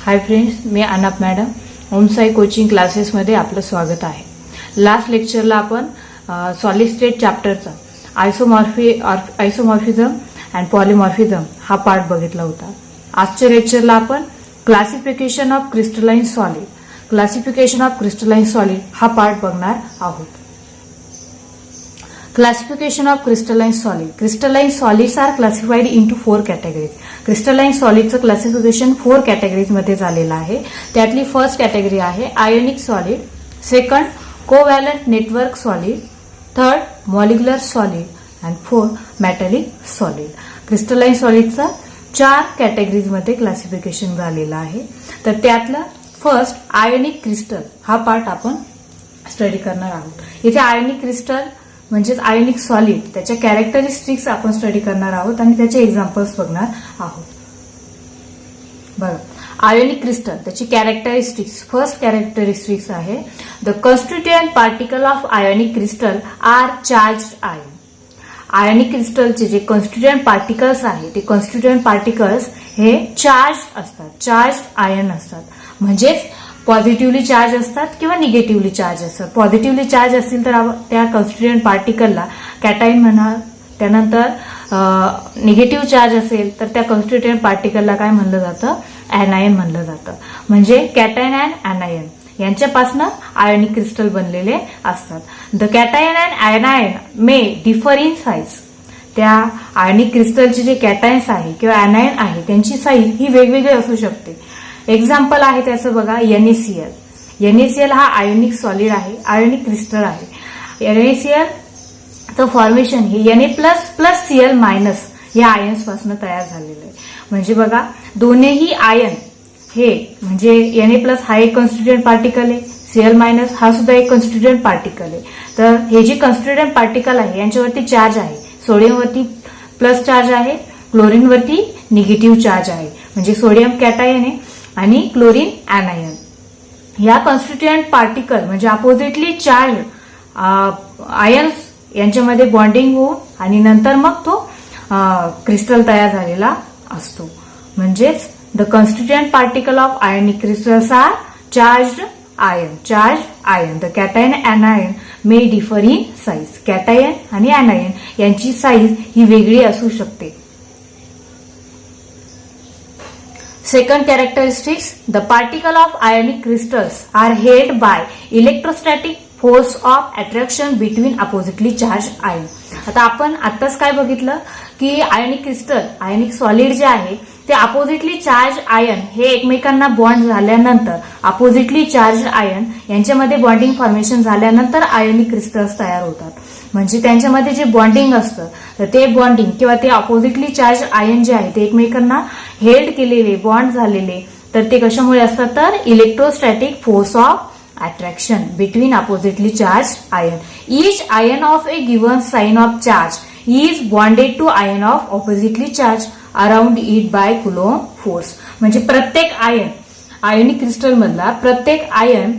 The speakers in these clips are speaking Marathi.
हाय फ्रेंड्स, मी अनाप मॅडम ओम साई कोचिंग क्लासेसमध्ये आपलं स्वागत आहे. लास्ट लेक्चरला आपण सॉलिड स्टेट चॅप्टरचा आयसोमॉर्फिझम अँड पॉलिमॉर्फिझम हा पार्ट बघितला होता. आजच्या लेक्चरला आपण क्लासिफिकेशन ऑफ क्रिस्टलाइन सॉलिड हा पार्ट बघणार आहोत. Classification of crystalline solid. Crystalline solids are classified into 4 categories. Crystalline solidचं क्लासिफिकेशन 4 कॅटेगरीज मध्ये झालेलं आहे. त्यातली फर्स्ट कॅटेगरी आहे ionic solid, second covalent network solid, third molecular solid and fourth metallic solid. Crystalline सॉलिडचं 4 कॅटेगरीज मध्ये क्लासिफिकेशन झालेलं आहे. तर त्यातलं फर्स्ट आयोनिक क्रिस्टल हा पार्ट आपण स्टडी करणार आहोत. इथे आयोनिक क्रिस्टल म्हणजेच आयोनिक सॉलिड त्याच्या कॅरेक्टरिस्टिक्स आपण स्टडी करणार आहोत आणि त्याचे एक्झाम्पल्स बघणार आहोत. बघा, आयोनिक क्रिस्टल त्याची कॅरेक्टरिस्टिक्स, फर्स्ट कॅरेक्टरिस्टिक्स आहे the constituent particle of ionic crystal are charged ion. Ionic क्रिस्टलचे जे कॉन्स्टिट्युएंट पार्टिकल्स आहे ते कॉन्स्टिट्युएंट पार्टिकल्स हे चार्ज असतात, चार्ज आयन असतात. म्हणजेच पॉझिटिव्हली चार्ज असतात किंवा निगेटिव्हली चार्ज असतात. पॉझिटिव्हली चार्ज असतील तर त्या कॉन्स्टिट्युएंट पार्टिकलला कॅटायन म्हणा. त्यानंतर निगेटिव्ह चार्ज असेल तर त्या कॉन्स्टिट्युएंट पार्टिकलला काय म्हणलं जातं? एनायन म्हणलं जातं. म्हणजे कॅटायन अँड एनायन यांच्यापासून आयोनिक क्रिस्टल बनलेले असतात. The cation and anion may differ in size. त्या आयोनिक क्रिस्टलचे जे कॅटायन्स आहे किंवा एनायन आहे त्यांची साईज ही वेगवेगळी असू शकते. एक्झाम्पल आहे त्याचं बघा, NaCl. NaCl हा आयोनिक सॉलिड आहे, आयोनिक क्रिस्टल आहे. NaCl फॉर्मेशन हे Na++Cl- या आयन्स पासून तयार झालेलं आहे. म्हणजे बघा, दोन्ही आयन हे म्हणजे Na+ हा एक कॉन्स्टिट्युएंट पार्टिकल आहे, Cl- हा सुद्धा एक कॉन्स्टिट्युएंट पार्टिकल आहे. तर हे जे कॉन्स्टिट्युएंट पार्टिकल आहे यांच्यावरती चार्ज आहे. सोडियमवरती प्लस चार्ज आहे, क्लोरीनवरती निगेटिव्ह चार्ज आहे. म्हणजे सोडियम कॅटायन आहे आणि क्लोरीन एनायन. या कॉन्स्टिट्युएंट पार्टिकल म्हणजे अपोजिटली चार्ज आयन्स यांच्यामध्ये बॉन्डिंग होऊन आणि नंतर मग तो क्रिस्टल तयार झालेला असतो. म्हणजेच the constituent particle of ionic crystals are charged ion. The cation and ion may differ in size. Cation आणि एनायन यांची साईज ही वेगळी असू शकते. Second characteristics, the particle of ionic crystals are held by electrostatic force of attraction between oppositely charged ion. आता आपण आत्ताच काय बघितलं की आयोनिक क्रिस्टल, आयोनिक सॉलिड जे आहे ते अपोजिटली चार्ज आयन हे एकमेकांना बॉन्ड झाल्यानंतर, अपोजिटली चार्ज आयन यांच्यामध्ये बॉन्डिंग फॉर्मेशन झाल्यानंतर आयोनिक क्रिस्टल्स तयार होतात. म्हणजे त्यांच्यामध्ये जे बॉन्डिंग असतं तर ते बॉन्डिंग किंवा ते अपोजिटली चार्ज आयन जे आहे ते एकमेकांना हेल्ड केलेले, बॉन्ड झालेले, तर ते कशामुळे असतात? तर electrostatic force of attraction between oppositely charge ion. Each ion of a given sign of charge is bonded to ion of oppositely charge around it by Coulomb force. म्हणजे प्रत्येक आयन, आयोनिक क्रिस्टल मधला प्रत्येक आयन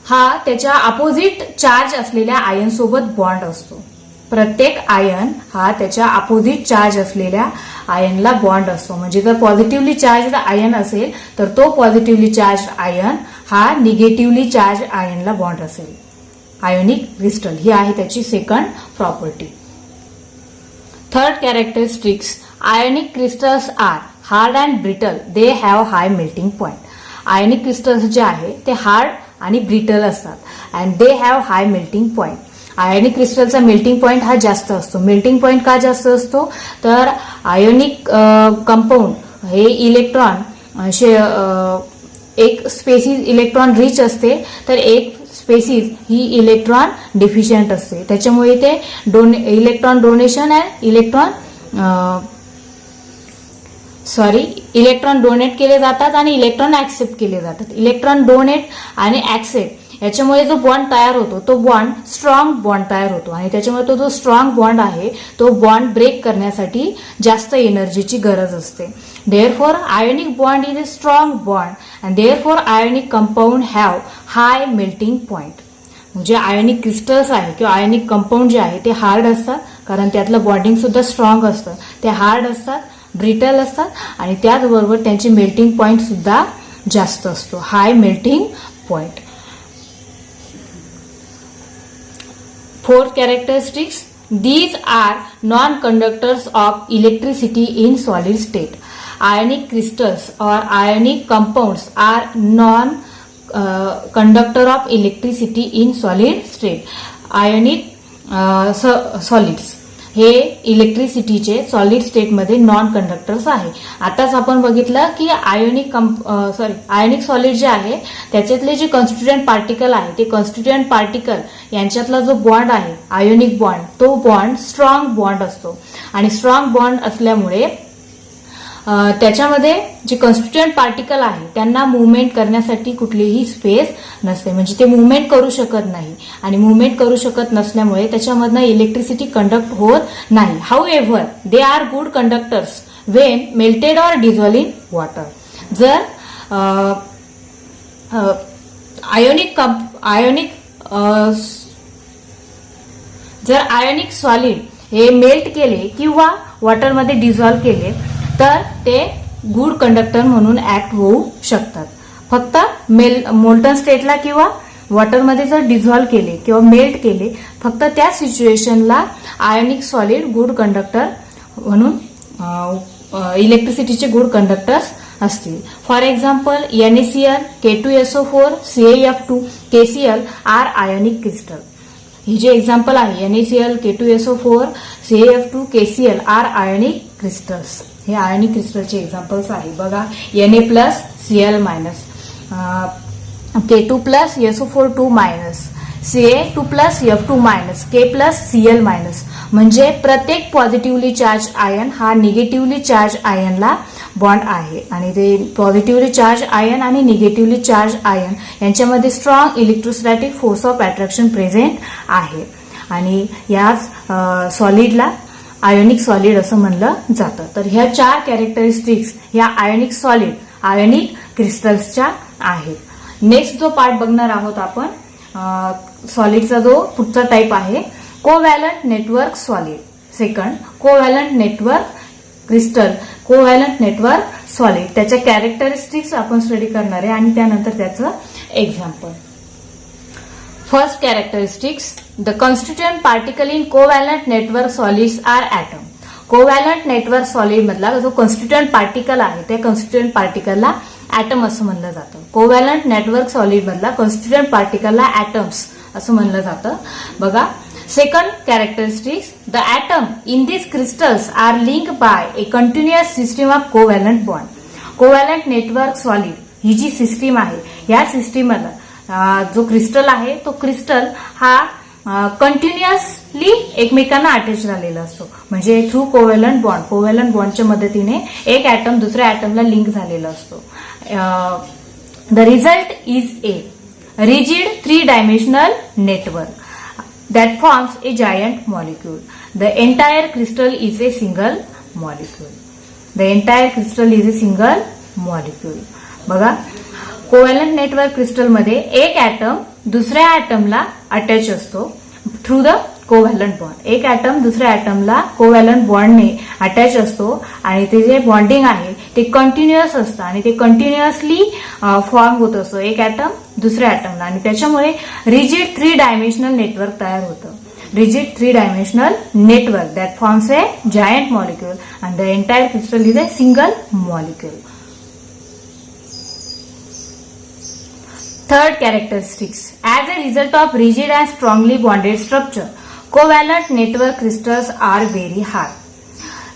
हा त्याच्या अपोजिट चार्ज असलेल्या आयन सोबत बॉन्ड असतो. प्रत्येक आयन हा त्याच्या अपोजिट चार्ज असलेल्या आयनला बॉन्ड असतो. म्हणजे जर पॉझिटिव्हली चार्ज आयन असेल तर तो पॉझिटिव्हली चार्ज आयन हा निगेटिव्हली चार्ज आयनला बॉन्ड असेल. आयोनिक क्रिस्टल ही आहे त्याची second property. Third characteristics, ionic crystals are hard and brittle. They have high melting point. Ionic crystals जे आहे ते हार्ड आणि ब्रिटल असतात and they have high melting point. Ionic क्रिस्टलचा मेल्टिंग पॉइंट हा जास्त असतो. मेल्टिंग पॉइंट का जास्त असतो? तर आयोनिक कंपाऊंड हे इलेक्ट्रॉन एक स्पेसिस इलेक्ट्रॉन रिच असते तर एक स्पेसिस ही इलेक्ट्रॉन डिफिशियंट असते. त्याच्यामुळे ते electron donation and electron donate केले जातात आणि इलेक्ट्रॉन ऍक्सेप्ट केले जातात. इलेक्ट्रॉन डोनेट आणि ऍक्सेप्ट याच्यामुळे जो बॉन्ड तयार होतो तो बॉन्ड स्ट्रॉंग बॉन्ड तयार होतो आणि त्याच्यामुळे तो जो स्ट्रॉंग बॉन्ड आहे तो बॉन्ड ब्रेक करण्यासाठी जास्त एनर्जीची गरज असते. Therefore ionic bond is a strong bond and therefore ionic compound have high melting point. म्हणजे आयोनिक क्रिस्टल्स आहे किंवा आयोनिक कंपाऊंड जे आहे ते हार्ड असतात कारण त्यातलं बॉन्डिंग सुद्धा स्ट्रॉंग असतं. ते हार्ड असतात ब्रिटल असतात आणि त्याचबरोबर त्यांची मेल्टिंग पॉइंट सुद्धा जास्त असतो, हाय melting point. Fourth characteristics, these are non-conductors of electricity in solid state. Ionic crystals or ionic compounds are non-conductor of electricity in solid state. Ionic solids हे इलेक्ट्रिसिटीचे सॉलिड स्टेटमध्ये नॉन कंडक्टर्स आहे. आताच आपण बघितलं की आयोनिक सॉलिड जे आहे त्याच्यातले जे कॉन्स्टिट्युएंट पार्टिकल आहे ते कॉन्स्टिट्युएंट पार्टिकल यांच्यातला जो बॉन्ड आहे आयोनिक बॉन्ड, तो बॉन्ड स्ट्रॉंग बॉन्ड असतो आणि स्ट्रॉंग बॉन्ड असल्यामुळे त्याच्यामध्ये जे कॉन्स्टिट्युएंट पार्टिकल आहे त्यांना मुवमेंट करण्यासाठी कुठलीही स्पेस नसते, म्हणजे ते मुवमेंट करू शकत नाही आणि मुवमेंट करू शकत नसल्यामुळे त्याच्यामधनं इलेक्ट्रिसिटी कंडक्ट होत नाही. However they are good conductors when melted or dissolve in water. जर आयोनिक सॉलिड हे मेल्ट केले किंवा वॉटरमध्ये डिझॉल्व्ह केले तर ते गुड कंडक्टर म्हणून ऍक्ट होऊ शकतात. फक्त मोल्टन स्टेटला किंवा वॉटरमध्ये जर डिझॉल्व्ह केले किंवा मेल्ट केले फक्त त्या सिच्युएशनला आयोनिक सॉलिड गुड कंडक्टर म्हणून इलेक्ट्रिसिटीचे गुड कंडक्टर्स असतील. For example NaCl, K2SO4, CaF2, KCl are ionic crystal. ही जे एक्झाम्पल आहे NaCl, K2SO4, CaF2, KCl are ionic crystals. हे आयोनिक क्रिस्टलचे एक्झाम्पल्स आहे बघा. Na+Cl-, K2+SO4(2-), Ca2+F2-, K+Cl-. म्हणजे प्रत्येक पॉझिटिव्हली चार्ज आयन हा निगेटिव्हली चार्ज आयनला बॉन्ड आहे आणि ते पॉझिटिव्हली चार्ज आयन आणि निगेटिव्हली चार्ज आयन यांच्यामध्ये strong electrostatic force of attraction present आहे आणि याच सॉलिडला आयोनिक सॉलिड असं म्हणलं जातं. तर ह्या 4 कॅरेक्टरिस्टिक्स ह्या आयोनिक क्रिस्टल्सच्या आहेत. नेक्स्ट जो पार्ट बघणार आहोत आपण सॉलिडचा जो पुढचा टाईप आहे covalent network solid. Second covalent network crystal, covalent network solid. त्याच्या कॅरेक्टरिस्टिक्स आपण स्टडी करणार आहे आणि त्यानंतर त्याचं example. First characteristics, the constituent particle in covalent network solids are atom. Covalent network solid मधला जो कॉन्स्टिट्युएंट पार्टिकल आहे त्या कॉन्स्टिट्युएंट पार्टिकलला ऍटम असं म्हणलं जातं. कोव्हॅलंट नेटवर्क सॉलिड मधला कॉन्स्टिट्युएंट पार्टिकलला ऍटम्स असं म्हणलं जातं. बघा second characteristics, the atom in this crystals are link by a continuous system of covalent bond. Covalent network solid ही जी सिस्टीम आहे या सिस्टीमला जो क्रिस्टल आहे तो क्रिस्टल हा कंटिन्युअसली एकमेकांना अटॅच झालेला असतो, म्हणजे थ्रू कोव्हॅलंट बॉन्डच्या मदतीने एक ऍटम दुसऱ्या ऍटमला लिंक झालेला असतो. The result is a rigid 3-dimensional network that forms a giant molecule. The entire crystal is a single molecule. बघा कोव्हॅलंट नेटवर्क क्रिस्टलमध्ये एक ऍटम दुसऱ्या ऍटमला अटॅच असतो थ्रू द कोव्हॅलंट बॉन्ड. एक ऍटम दुसऱ्या ऍटमला कोव्हॅलंट बॉन्डने अटॅच असतो आणि ते जे बॉन्डिंग आहे ते कंटिन्युअस असतं आणि ते कंटिन्युअसली फॉर्म होत असतो एक ऍटम दुसऱ्या ऍटमला आणि त्याच्यामुळे रिजिड 3-dimensional नेटवर्क तयार होतं. Rigid 3-dimensional network that forms a giant molecule and the entire crystal is a single molecule. Third characteristics, as a result of rigid and strongly bonded structure, covalent network crystals are very hard.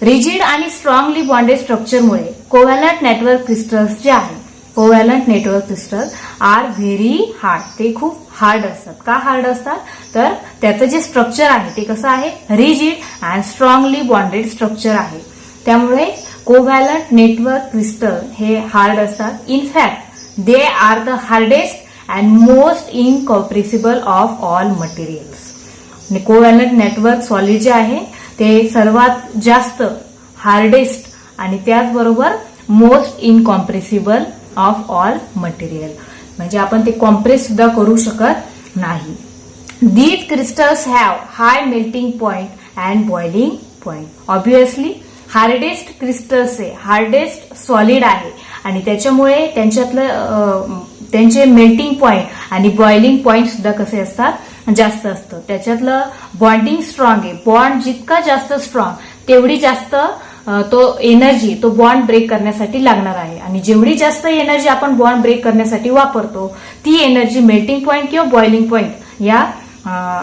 Rigid आणि स्ट्रॉंगली बॉन्डेड स्ट्रक्चरमुळे कोव्हॅलंट नेटवर्क क्रिस्टल्स जे आहे covalent network crystal are very hard. ते खूप हार्ड असतात. का हार्ड असतात तर त्याचं जे स्ट्रक्चर आहे ते कसं आहे rigid and strongly bonded structure आहे. त्यामुळे कोव्हॅलंट नेटवर्क क्रिस्टल हे हार्ड असतात. In fact they are the hardest and most incompressible of all materials. Covalent network solid जे आहे ते सर्वात जास्त हार्डेस्ट आणि त्याचबरोबर most incompressible of all material, म्हणजे आपण ते कॉम्प्रेस सुद्धा करू शकत नाही. These crystals have high melting point and boiling point. Obviously hardest crystals आहे, हार्डेस्ट सॉलिड आहे आणि त्याच्यामुळे त्यांच्यातलं त्यांचे मेल्टिंग पॉइंट आणि बॉइलिंग पॉइंट सुद्धा कसे असतात, जास्त असतं. त्याच्यातलं बॉन्डिंग स्ट्रॉंग आहे. बॉन्ड जितका जास्त स्ट्रॉंग तेवढी जास्त तो एनर्जी तो बॉन्ड ब्रेक करण्यासाठी लागणार आहे आणि जेवढी जास्त एनर्जी आपण बॉन्ड ब्रेक करण्यासाठी वापरतो ती एनर्जी मेल्टिंग पॉइंट किंवा बॉइलिंग पॉइंट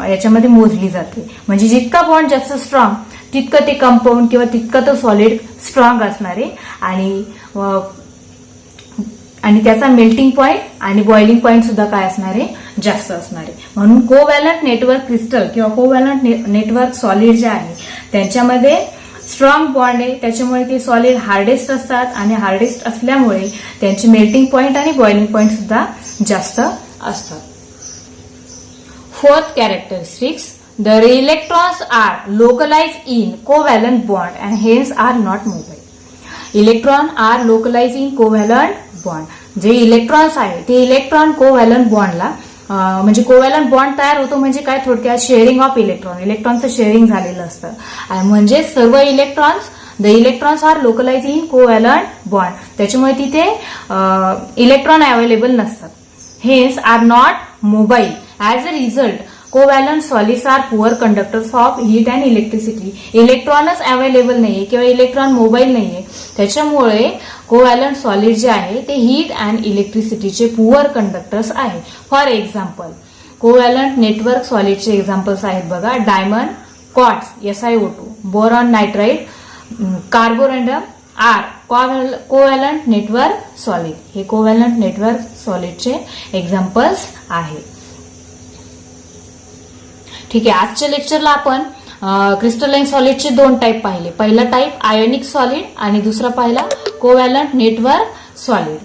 याच्यामध्ये मोजली जाते. म्हणजे जितका बॉन्ड जास्त स्ट्रॉंग तितकं ते कंपाऊंड किंवा तितकं तो सॉलिड स्ट्रॉंग असणार आहे आणि त्याचा मेल्टिंग पॉइंट आणि बॉइलिंग पॉइंट सुद्धा काय असणार आहे, जास्त असणार आहे. म्हणून कोव्हॅलंट नेटवर्क क्रिस्टल किंवा कोव्हॅलंट नेटवर्क सॉलिड जे आहे त्यांच्यामध्ये स्ट्रॉंग बॉन्ड आहे, त्याच्यामुळे ते सॉलिड हार्डेस्ट असतात आणि हार्डेस्ट असल्यामुळे त्यांचे मेल्टिंग पॉइंट आणि बॉइलिंग पॉइंट सुद्धा जास्त असतात. Fourth characteristics, the electrons are localized in covalent bond and hence are not mobile. Electron are localize in covalent bond. जे इलेक्ट्रॉन्स आहे ते इलेक्ट्रॉन कोव्हॅलंट बॉन्डला म्हणजे कोव्हॅलंट बॉन्ड तयार होतो म्हणजे काय, थोडक्यात शेअरिंग ऑफ इलेक्ट्रॉन, इलेक्ट्रॉनचं शेअरिंग झालेलं असतं आणि म्हणजे सर्व the electrons are localize in covalent bond, त्याच्यामुळे तिथे इलेक्ट्रॉन अवेलेबल नसतात. Hence are not mobile. As a result covalent solids are poor conductors of heat and electricity. इलेक्ट्रॉनच अवेलेबल नाहीये किंवा इलेक्ट्रॉन मोबाईल नाहीये, त्याच्यामुळे कोव्हॅलंट सॉलिड जे आहे ते हीट अँड इलेक्ट्रिसिटीचे पुअर कंडक्टर्स आहे. फॉर एक्झाम्पल कोव्हॅलंट नेटवर्क सॉलिडचे एक्झाम्पल्स आहेत बघा, diamond, quartz SiO2, boron nitride, carborundum are covalent network solid. हे कोव्हॅलंट नेटवर्क सॉलिडचे एक्झाम्पल्स आहेत. ठीक आहे, आजच्या लेक्चरला आपण क्रिस्टलाइन सॉलिडचे 2 टाईप पाहिले. पहिला टाईप आयोनिक सॉलिड आणि दुसरा पाहिला covalent network solid.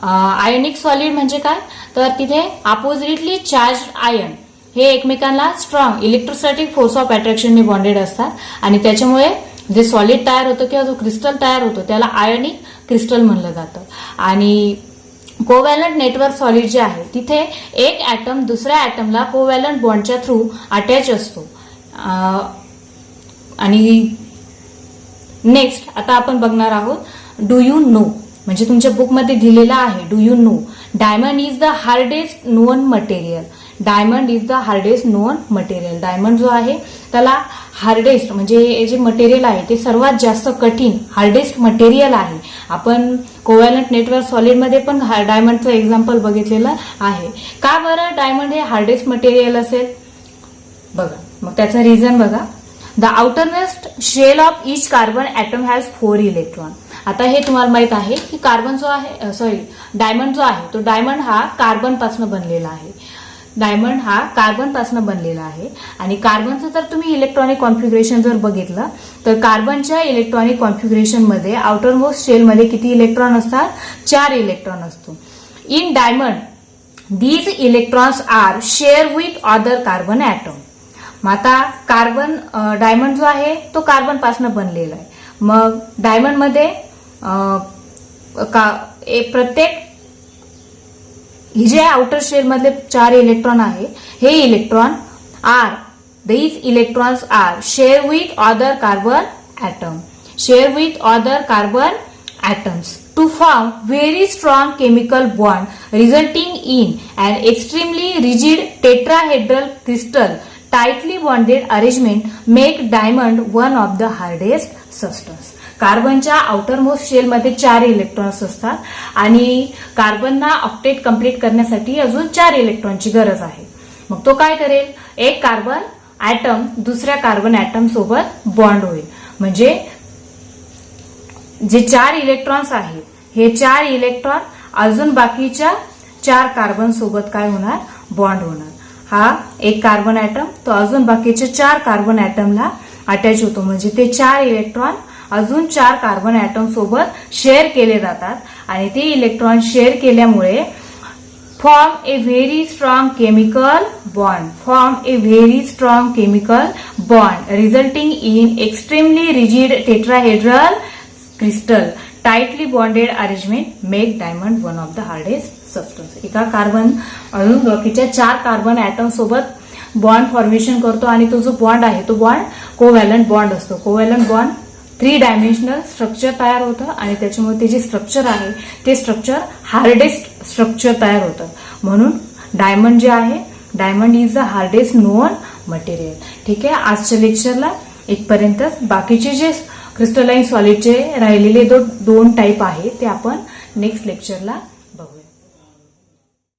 Ionic solid म्हणजे काय, तर तिथे अपोजिटली चार्ज आयन हे एकमेकांना स्ट्रॉंग इलेक्ट्रोस्टॅटिक फोर्स ऑफ अट्रॅक्शनने बॉन्डेड असतात आणि त्याच्यामुळे जे सॉलिड तयार होतं किंवा जो क्रिस्टल तयार होतो त्याला आयोनिक क्रिस्टल म्हणलं जातं. आणि कोव्हॅलंट नेटवर्क सॉलिड जे आहे तिथे एक ऍटम दुसऱ्या ऍटमला कोव्हॅलंट बॉन्डच्या थ्रू अटॅच असतो. आणि नेक्स्ट आता आपण बघणार आहोत डू यू नो, म्हणजे तुमच्या बुकमध्ये दिलेला आहे do you know diamond is the hardest non material. Diamond is the hardest non material. Diamond जो आहे त्याला हार्डेस्ट म्हणजे जे मटेरियल आहे ते सर्वात जास्त कठीण हार्डेस्ट मटेरियल आहे. आपण कोव्हॅलंट नेटवर्क सॉलिडमध्ये पण डायमंडचं एक्झाम्पल बघितलेलं आहे. का बरं डायमंड हे हार्डेस्ट मटेरियल असेल बघा, मग त्याचं रिझन बघा. The outermost shell of each carbon atom has 4 electron. आता हे तुम्हाला माहित आहे की कार्बन जो आहे डायमंड जो आहे तो डायमंड हा कार्बन पासून बनलेला आहे. डायमंड हा कार्बन पासून बनलेला आहे आणि कार्बनचं जर तुम्ही इलेक्ट्रॉनिक कॉन्फिगरेशन जर बघितलं तर कार्बनच्या इलेक्ट्रॉनिक कॉन्फिगरेशन मध्ये आउटरमोस्ट शेल मध्ये किती इलेक्ट्रॉन असतात, 4 इलेक्ट्रॉन असतो. In diamond these electrons are share with other carbon atom. मग आता कार्बन डायमंड जो आहे तो कार्बन पासून बनलेला आहे. मग डायमंड मध्ये प्रत्येक ही जे आउटर शेल मधले 4 इलेक्ट्रॉन आहे हे electron are these electrons are share with other carbon atom. Share with other carbon atoms to form very strong chemical bond resulting in an extremely rigid tetrahedral crystal tightly bonded arrangement make diamond one of the hardest substance. कार्बनच्या आउटर मोस्ट शेल मध्ये 4 इलेक्ट्रॉन्स असतात आणि कार्बनना ऑक्टेट कंप्लीट करण्यासाठी अजून 4 इलेक्ट्रॉनची गरज आहे. मग तो काय करेल, एक कार्बन ॲटम दुसऱ्या कार्बन ॲटम सोबत बॉन्ड होईल. म्हणजे जे 4 इलेक्ट्रॉन्स आहेत हे 4 इलेक्ट्रॉन अजून बाकीच्या 4 कार्बन सोबत काय होणार, बॉन्ड होणार. हा एक कार्बन ॲटम तो अजून बाकीच्या 4 कार्बन ॲटमला अटॅच होतो. म्हणजे ते 4 इलेक्ट्रॉन अजून 4 कार्बन ॲटम सोबत शेअर केले जातात आणि ते इलेक्ट्रॉन शेअर केल्यामुळे form A very strong chemical bond. Form A very strong chemical bond resulting in extremely rigid tetrahedral crystal tightly bonded arrangement make diamond one of the hardest substance. एका कार्बन अजून बाकीच्या 4 कार्बन ॲटम सोबत बॉन्ड फॉर्मेशन करतो आणि तो जो बॉन्ड आहे तो बॉन्ड कोव्हॅलंट बॉन्ड असतो. कोव्हॅलंट बॉन्ड 3 डायमेन्शनल स्ट्रक्चर तयार होतं आणि त्याच्यामुळे ते जे स्ट्रक्चर आहे ते स्ट्रक्चर हार्डेस्ट स्ट्रक्चर तयार होतं. म्हणून डायमंड जे आहे, diamond is the hardest non material. ठीक आहे, आजच्या लेक्चरला इथपर्यंतच. बाकीचे जे क्रिस्टलाइन सॉलिडचे राहिलेले 2 टाईप आहेत ते आपण नेक्स्ट लेक्चरला